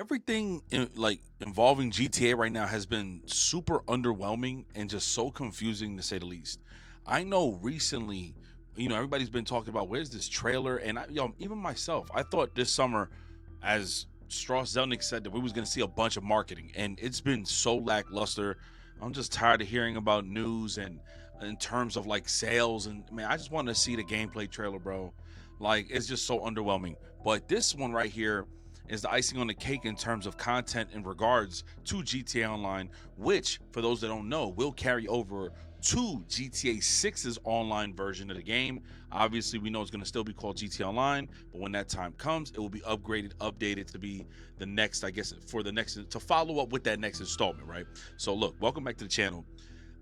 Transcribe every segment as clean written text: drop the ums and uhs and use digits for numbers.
Everything involving GTA right now has been super underwhelming and just so confusing to say the least. I know recently, everybody's been talking about where's this trailer, and even myself, I thought this summer, as Strauss Zelnick said, that we was gonna see a bunch of marketing, and it's been so lackluster. I'm just tired of hearing about news and in terms of like sales, and man, I just want to see the gameplay trailer, bro. Like it's just so underwhelming. But this one right here is the icing on the cake in terms of content in regards to GTA Online, which, for those that don't know, will carry over to GTA 6's online version of the game. Obviously, we know it's going to still be called GTA Online, but when that time comes, it will be upgraded, updated to be the next, I guess, for the next, to follow up with that next installment, right? So, look, welcome back to the channel.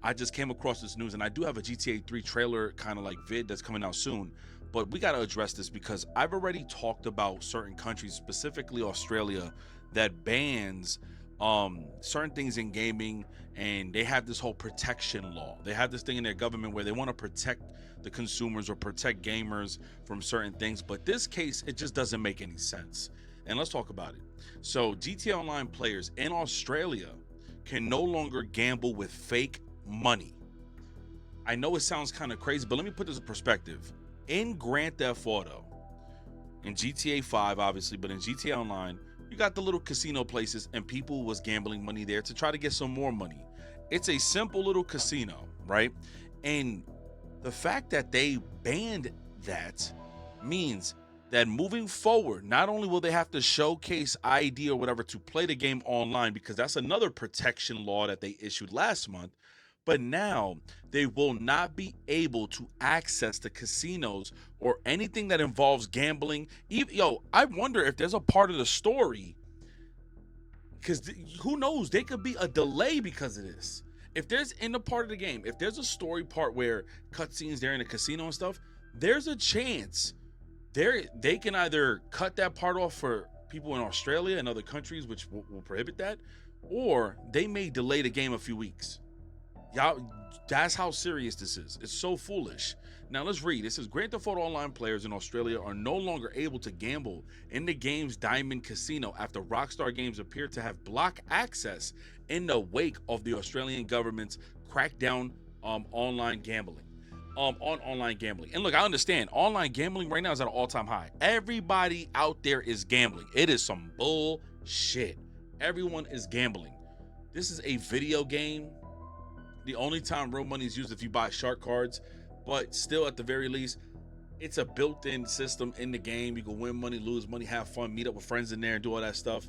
I just came across this news, and I do have a GTA 3 trailer kind of like vid that's coming out soon, but we got to address this because I've already talked about certain countries, specifically Australia, that bans certain things in gaming, and they have this whole protection law. They have this thing in their government where they want to protect the consumers or protect gamers from certain things, but this case, it just doesn't make any sense. And let's talk about it. So GTA Online players in Australia can no longer gamble with fake money. I know it sounds kind of crazy, but let me put this in perspective. In Grand Theft Auto, in GTA 5, obviously, but in GTA Online, you got the little casino places and people was gambling money there to try to get some more money. It's a simple little casino, right? And the fact that they banned that means that moving forward, not only will they have to showcase ID or whatever to play the game online, because that's another protection law that they issued last month, but now they will not be able to access the casinos or anything that involves gambling. I wonder if there's a part of the story, because who knows, there could be a delay because of this. If there's in the part of the game, if there's a story part where cutscenes there in the casino and stuff, there's a chance they can either cut that part off for people in Australia and other countries, which will prohibit that, or they may delay the game a few weeks. Y'all, that's how serious this is. It's so foolish. Now let's read. It says Grand Theft Auto Online players in Australia are no longer able to gamble in the game's Diamond Casino after Rockstar Games appeared to have blocked access in the wake of the Australian government's crackdown online gambling. On online gambling. And look, I understand online gambling right now is at an all-time high. Everybody out there is gambling. It is some bullshit. Everyone is gambling. This is a video game. The only time real money is used if you buy shark cards, but still, at the very least, it's a built-in system in the game. You can win money, lose money, have fun, meet up with friends in there, and do all that stuff.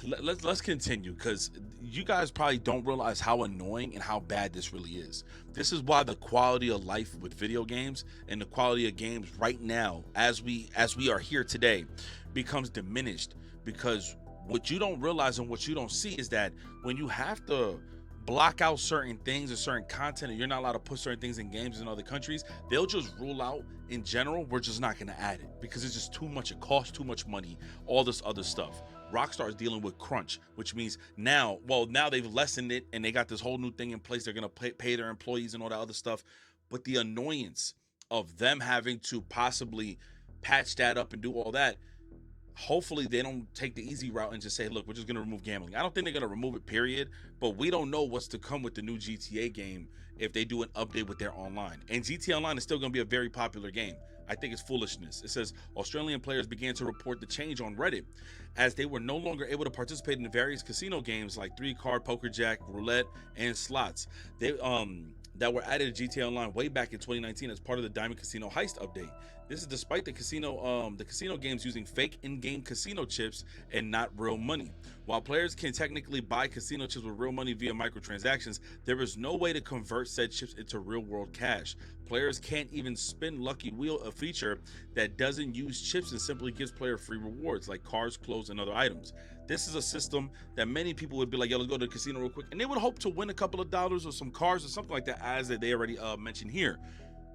Let's continue, because you guys probably don't realize how annoying and how bad this really is. This is why the quality of life with video games and the quality of games right now, as we are here today, becomes diminished, because what you don't realize and what you don't see is that when you have to block out certain things or certain content, and you're not allowed to put certain things in games in other countries, they'll just rule out in general, we're just not going to add it because it's just too much. It costs too much money, all this other stuff. Rockstar is dealing with crunch, which means now they've lessened it and they got this whole new thing in place. They're going to pay their employees and all that other stuff. But the annoyance of them having to possibly patch that up and do all that, hopefully they don't take the easy route and just say, look, we're just going to remove gambling. I don't think they're going to remove it, period, but we don't know what's to come with the new GTA game if they do an update with their online. And GTA Online is still going to be a very popular game. I think it's foolishness. It says Australian players began to report the change on Reddit as they were no longer able to participate in various casino games like 3-card, poker jack, roulette, and slots. They that were added to GTA Online way back in 2019 as part of the Diamond Casino Heist update. This is despite the casino games using fake in-game casino chips and not real money. While players can technically buy casino chips with real money via microtransactions, there is no way to convert said chips into real-world cash. Players can't even spin Lucky Wheel, a feature that doesn't use chips and simply gives player free rewards like cars, clothes, and other items. This is a system that many people would be like, yo, let's go to the casino real quick, and they would hope to win a couple of dollars or some cars or something like that, as they already mentioned here.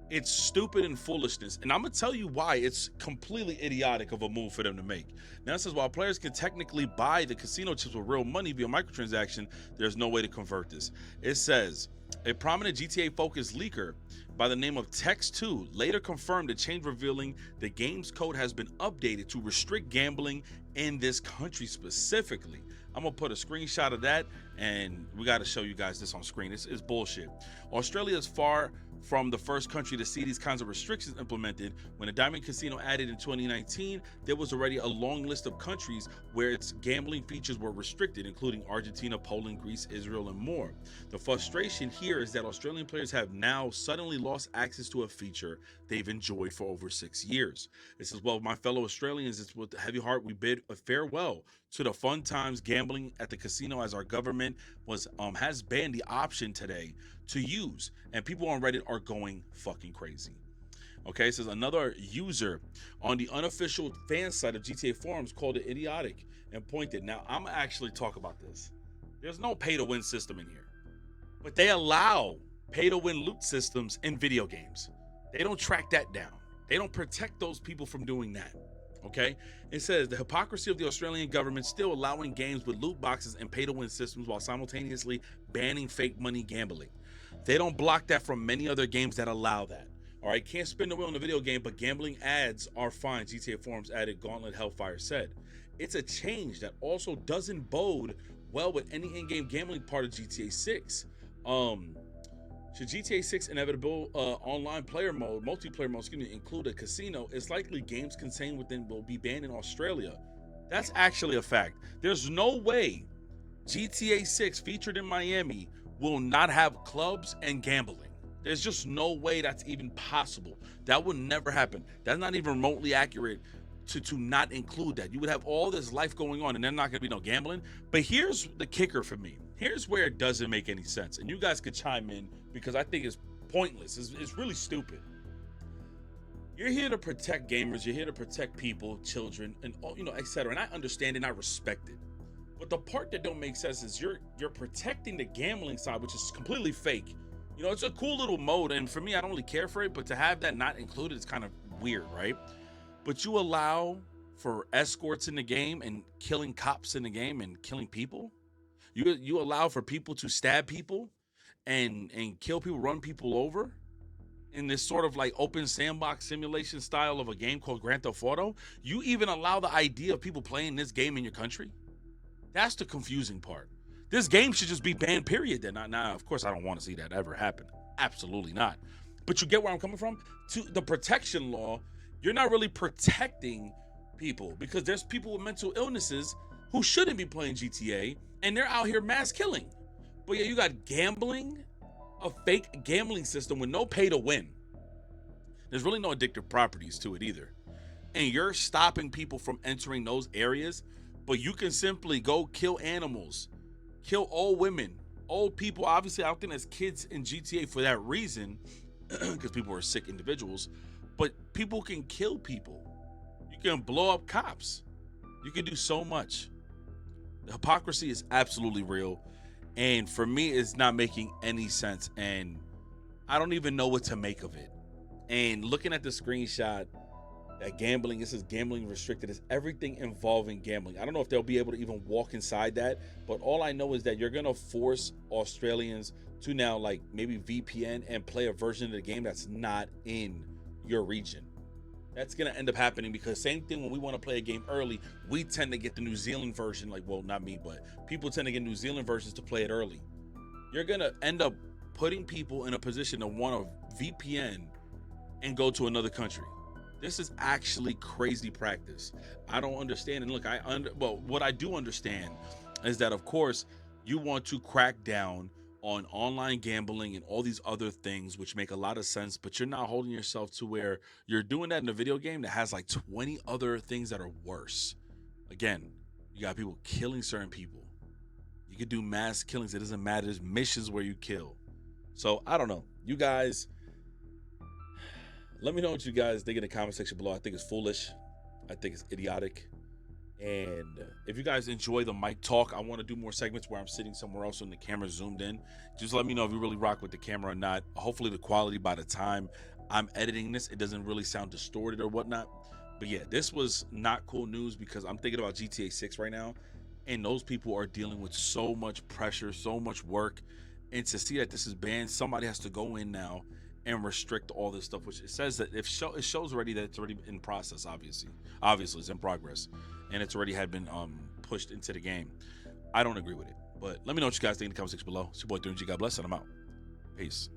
It's stupid and foolishness, and I'm gonna tell you why it's completely idiotic of a move for them to make. Now it says while players can technically buy the casino chips with real money via microtransaction, there's no way to convert this. It says a prominent GTA focused leaker by the name of Text2 later confirmed the change, revealing the game's code has been updated to restrict gambling in this country specifically. I'm gonna put a screenshot of that, and we got to show you guys this on screen. It's bullshit. Australia is far from the first country to see these kinds of restrictions implemented. When a Diamond Casino added in 2019, there was already a long list of countries where its gambling features were restricted, including Argentina, Poland, Greece, Israel, and more. The frustration here is that Australian players have now suddenly lost access to a feature they've enjoyed for over 6 years. It says, well, my fellow Australians, it's with a heavy heart we bid a farewell to the fun times gambling at the casino, as our government has banned the option today to use, and people on Reddit are going fucking crazy. Okay, it says another user on the unofficial fan site of GTA forums called it idiotic and pointed. Now, I'm gonna actually talk about this. There's no pay to win system in here, but they allow pay to win loot systems in video games. They don't track that down. They don't protect those people from doing that. Okay, it says the hypocrisy of the Australian government still allowing games with loot boxes and pay to win systems while simultaneously banning fake money gambling. They don't block that from many other games that allow that. All right, can't spin the wheel in a video game, but gambling ads are fine, GTA Forums added Gauntlet Hellfire said. It's a change that also doesn't bode well with any in-game gambling part of GTA 6. Should GTA 6 inevitable online player mode, multiplayer mode, include a casino, it's likely games contained within will be banned in Australia. That's actually a fact. There's no way GTA 6 featured in Miami will not have clubs and gambling. There's just no way that's even possible. That would never happen. That's not even remotely accurate to not include that. You would have all this life going on and there's not going to be no gambling. But here's the kicker for me. Here's where it doesn't make any sense. And you guys could chime in because I think it's pointless. It's really stupid. You're here to protect gamers. You're here to protect people, children, and etc. And I understand and I respect it. But the part that don't make sense is you're protecting the gambling side, which is completely fake. It's a cool little mode, and for me, I don't really care for it, but to have that not included is kind of weird, right? But you allow for escorts in the game and killing cops in the game and killing people. You allow for people to stab people and kill people, run people over in this sort of like open sandbox simulation style of a game called Grand Theft Auto. You even allow the idea of people playing this game in your country. That's the confusing part. This game should just be banned, period. Then, now, of course, I don't want to see that ever happen. Absolutely not. But you get where I'm coming from? To the protection law, you're not really protecting people because there's people with mental illnesses who shouldn't be playing GTA, and they're out here mass killing. But yeah, you got gambling, a fake gambling system with no pay to win. There's really no addictive properties to it either. And you're stopping people from entering those areas, but you can simply go kill animals, kill old women, old people. Obviously, I don't think there's kids in GTA for that reason, because people are sick individuals, but people can kill people. You can blow up cops. You can do so much. The hypocrisy is absolutely real. And for me, it's not making any sense. And I don't even know what to make of it. And looking at the screenshot, that gambling, it says gambling restricted. It's everything involving gambling. I don't know if they'll be able to even walk inside that, but all I know is that you're gonna force Australians to now like maybe VPN and play a version of the game that's not in your region. That's gonna end up happening because same thing when we want to play a game early, we tend to get the New Zealand version. Like, well, not me, but people tend to get New Zealand versions to play it early. You're gonna end up putting people in a position to want to VPN and go to another country. This is actually crazy practice. I don't understand. And look, what I do understand is that, of course, you want to crack down on online gambling and all these other things, which make a lot of sense, but you're not holding yourself to where you're doing that in a video game that has like 20 other things that are worse. Again, you got people killing certain people. You could do mass killings. It doesn't matter. There's missions where you kill. So I don't know. You guys, let me know what you guys think in the comment section below. I think it's foolish. I think it's idiotic. And if you guys enjoy the mic talk, I want to do more segments where I'm sitting somewhere else and the camera's zoomed in. Just let me know if you really rock with the camera or not. Hopefully the quality by the time I'm editing this, it doesn't really sound distorted or whatnot. But yeah, this was not cool news because I'm thinking about GTA 6 right now. And those people are dealing with so much pressure, so much work. And to see that this is banned, somebody has to go in now and restrict all this stuff, which it says that if it shows already that it's already in process. Obviously it's in progress, and it's already had been pushed into the game. I don't agree with it, but let me know what you guys think in the comment section below. It's your boy 3G. God bless, and I'm out. Peace.